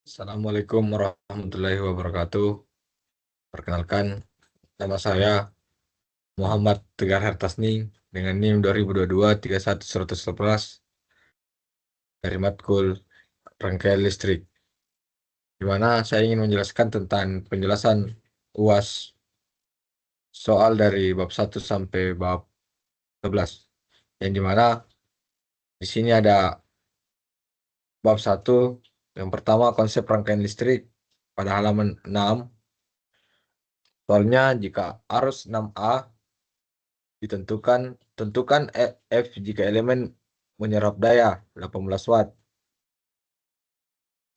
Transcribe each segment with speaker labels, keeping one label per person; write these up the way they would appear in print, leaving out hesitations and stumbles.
Speaker 1: Assalamualaikum warahmatullahi wabarakatuh. Perkenalkan, nama saya Muhammad Tegar Hartasning dengan NIM 2022 31111 dari Matkul Rangkaian Listrik, di mana saya ingin menjelaskan tentang penjelasan UAS soal dari bab 1 sampai bab 11. Yang di mana di sini ada bab 1, yang pertama konsep rangkaian listrik pada halaman 6. Soalnya jika arus 6A tentukan F jika elemen menyerap daya 18 watt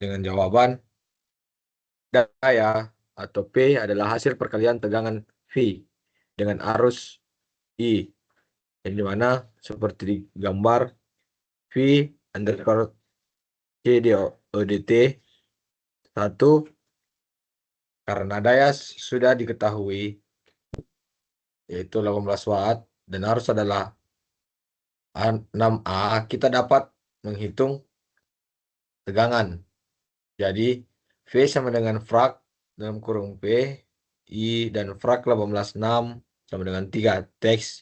Speaker 1: dengan jawaban daya atau P adalah hasil perkalian tegangan V dengan arus I, yang dimana seperti di gambar V underscore C DOT 1, karena daya sudah diketahui yaitu 18 watt dan arus adalah 6A, kita dapat menghitung tegangan. Jadi V sama dengan frak dalam kurung P, I dan frak 18,6 sama dengan 3. Teks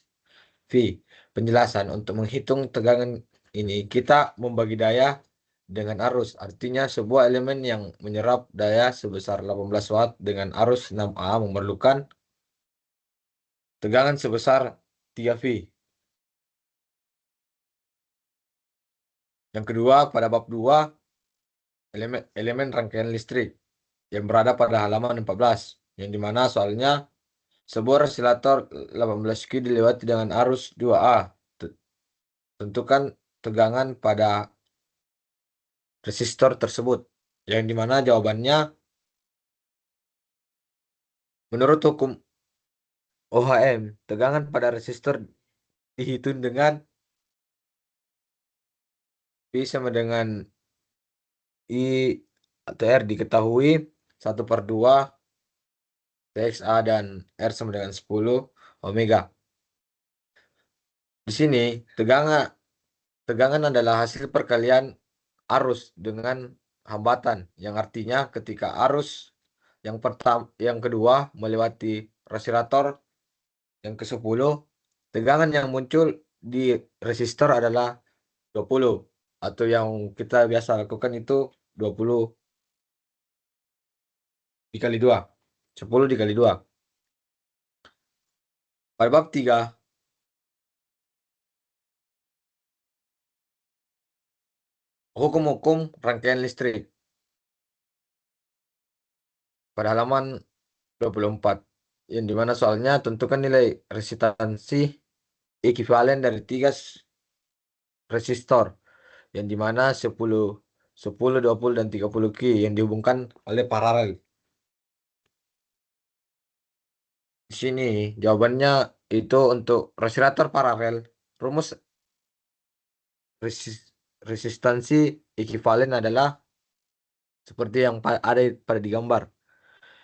Speaker 1: V. Penjelasan untuk menghitung tegangan ini, kita membagi daya dengan arus. Artinya sebuah elemen yang menyerap daya sebesar 18 watt dengan arus 6A memerlukan tegangan sebesar 3V. Yang kedua, pada bab 2, elemen rangkaian listrik yang berada pada halaman 14, yang dimana soalnya sebuah resilator 18Q dilewati dengan arus 2A. Tentukan tegangan pada resistor tersebut. Yang dimana jawabannya menurut hukum OHM, tegangan pada resistor dihitung dengan P sama dengan I atau R diketahui 1/2 TXA dan R sama dengan 10 Omega. Di sini tegangan adalah hasil perkalian arus dengan hambatan, yang artinya ketika arus yang kedua melewati resistor yang ke-10, tegangan yang muncul di resistor adalah 20, atau yang kita biasa lakukan itu 20 dikali 2, 10 dikali 2. Pada bab 3, hukum-hukum rangkaian listrik pada halaman 24, yang dimana soalnya tentukan nilai resistansi ekuivalen dari 3 resistor, yang dimana 10, 10, 20, dan 30 Q yang dihubungkan oleh paralel. Di sini jawabannya itu untuk resistator paralel, rumus resistansi ekuivalen adalah seperti yang ada pada digambar,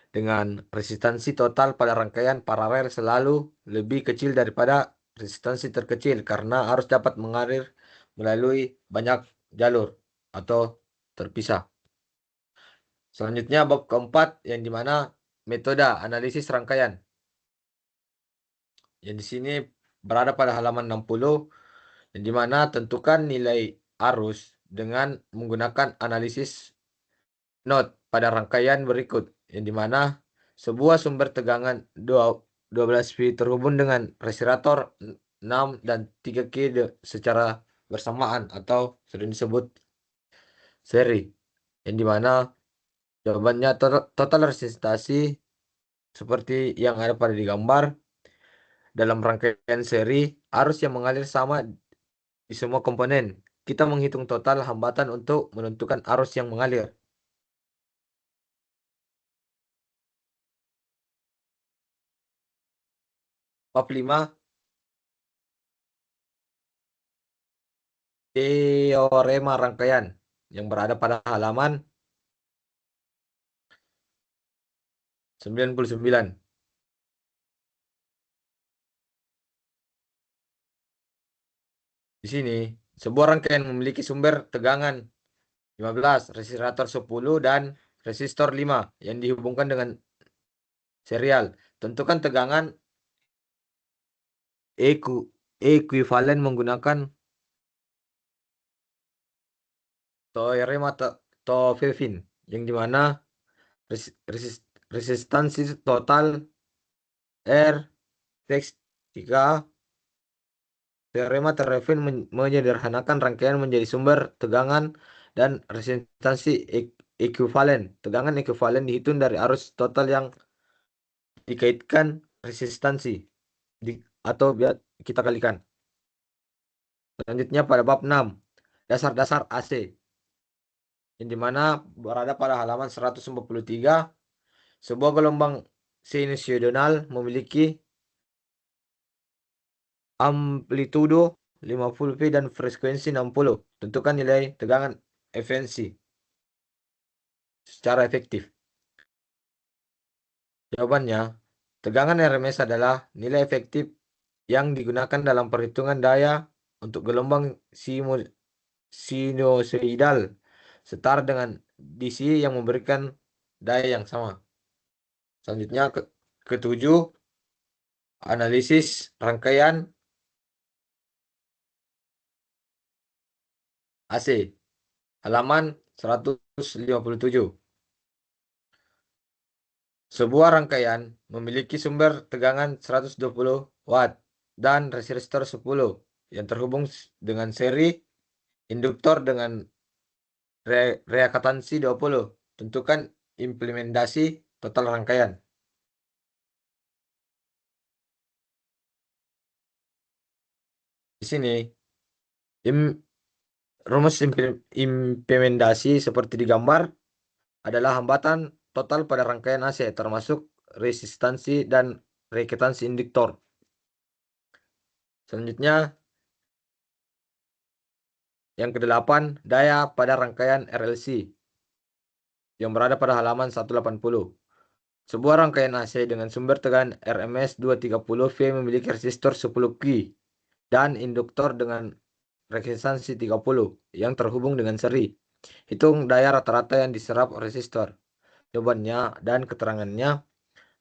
Speaker 1: dengan resistansi total pada rangkaian paralel selalu lebih kecil daripada resistansi terkecil karena arus dapat mengalir melalui banyak jalur atau terpisah. Selanjutnya bab keempat, yang dimana metode analisis rangkaian, yang di sini berada pada halaman 60, yang dimana tentukan nilai arus dengan menggunakan analisis node pada rangkaian berikut, yang dimana sebuah sumber tegangan 12V terhubung dengan resistor 6 dan 3K secara bersamaan atau sering disebut seri, yang dimana jawabannya total resistansi seperti yang ada pada digambar. Dalam rangkaian seri, arus yang mengalir sama di semua komponen. Kita menghitung total hambatan untuk menentukan arus yang mengalir. Bab 5, teorema rangkaian, yang berada pada halaman 99. Di sini, sebuah rangkaian memiliki sumber tegangan 15. Resistor 10 dan resistor 5 yang dihubungkan dengan serial. Tentukan tegangan ekuivalen menggunakan teorem Toffefin, yang dimana resistansi total R teks jika teorema Toffefin menyederhanakan rangkaian menjadi sumber tegangan dan resistansi ekuivalen. Tegangan ekuivalen dihitung dari arus total yang dikaitkan resistansi atau biar kita kalikan. Selanjutnya pada bab 6, dasar-dasar AC, yang dimana berada pada halaman 143. Sebuah gelombang sinusoidal memiliki amplitudo 50 V dan frekuensi 60. Tentukan nilai tegangan efisiensi secara efektif. Jawabannya, tegangan RMS adalah nilai efektif yang digunakan dalam perhitungan daya untuk gelombang sinusoidal setara dengan DC yang memberikan daya yang sama. Selanjutnya ketujuh, analisis rangkaian AC, halaman 157. Sebuah rangkaian memiliki sumber tegangan 120 watt dan resistor 10 yang terhubung dengan seri induktor dengan reaktansi 20. Tentukan implementasi total rangkaian. Di sini rumus implementasi seperti digambar adalah hambatan total pada rangkaian AC termasuk resistansi dan reaktansi induktor. Selanjutnya yang ke-8, daya pada rangkaian RLC yang berada pada halaman 180. Sebuah rangkaian AC dengan sumber tegangan RMS 230 V memiliki resistor 10 K dan induktor dengan resistansi 30 yang terhubung dengan seri. Hitung daya rata-rata yang diserap resistor. Jawabannya dan keterangannya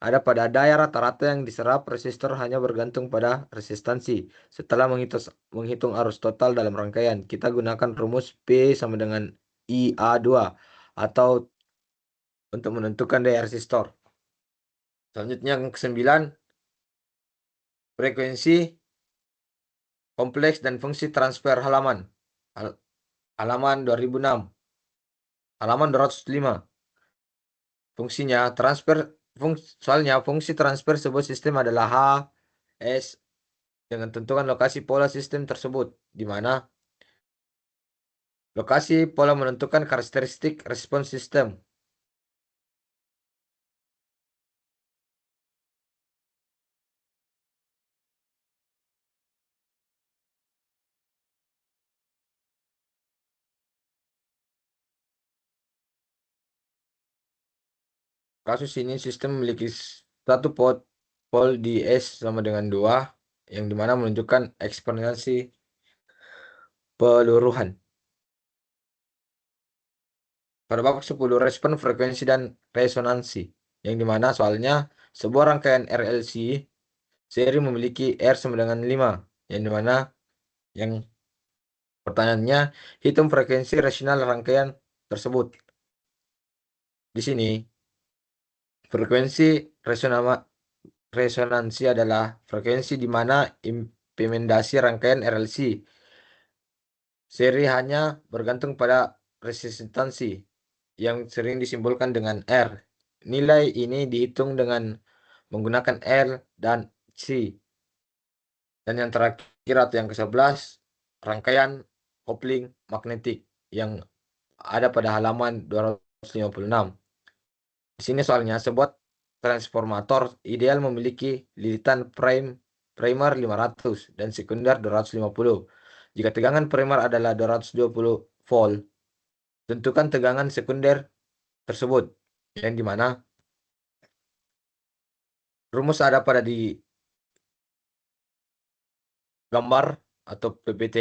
Speaker 1: ada pada daya rata-rata yang diserap resistor hanya bergantung pada resistansi. Setelah menghitung arus total dalam rangkaian, kita gunakan rumus P sama dengan IA2 atau untuk menentukan daya resistor. Selanjutnya yang ke-9, frekuensi kompleks dan fungsi transfer halaman 2006, halaman 205. Fungsinya soalnya fungsi transfer sebuah sistem adalah H, S dengan tentukan lokasi pola sistem tersebut, di mana lokasi pola menentukan karakteristik respons sistem. Kasus ini sistem memiliki satu pol di S sama dengan 2, yang dimana menunjukkan eksponensi peluruhan. Pada bab 10, respon frekuensi dan resonansi, yang dimana soalnya sebuah rangkaian RLC seri memiliki R sama dengan 5, yang dimana yang pertanyaannya hitung frekuensi rasional rangkaian tersebut. Di sini frekuensi resonansi adalah frekuensi di mana implementasi rangkaian RLC seri hanya bergantung pada resistansi yang sering disimbolkan dengan R. Nilai ini dihitung dengan menggunakan R dan C. Dan yang terakhir atau yang ke-11, rangkaian kopling magnetik yang ada pada halaman 256. Di sini soalnya sebuah transformator ideal memiliki lilitan primer 500 dan sekunder 250. Jika tegangan primer adalah 220 volt, tentukan tegangan sekunder tersebut, yang dimana rumus ada pada di gambar atau PPT,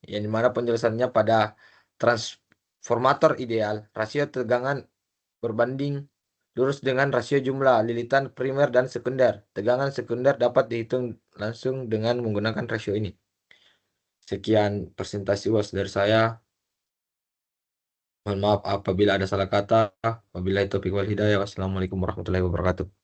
Speaker 1: yang dimana penjelasannya pada formator ideal, rasio tegangan berbanding lurus dengan rasio jumlah lilitan primer dan sekunder. Tegangan sekunder dapat dihitung langsung dengan menggunakan rasio ini. Sekian presentasi UAS dari saya. Mohon maaf apabila ada salah kata. Wabillahi taufiq wal hidayah. Wassalamualaikum warahmatullahi wabarakatuh.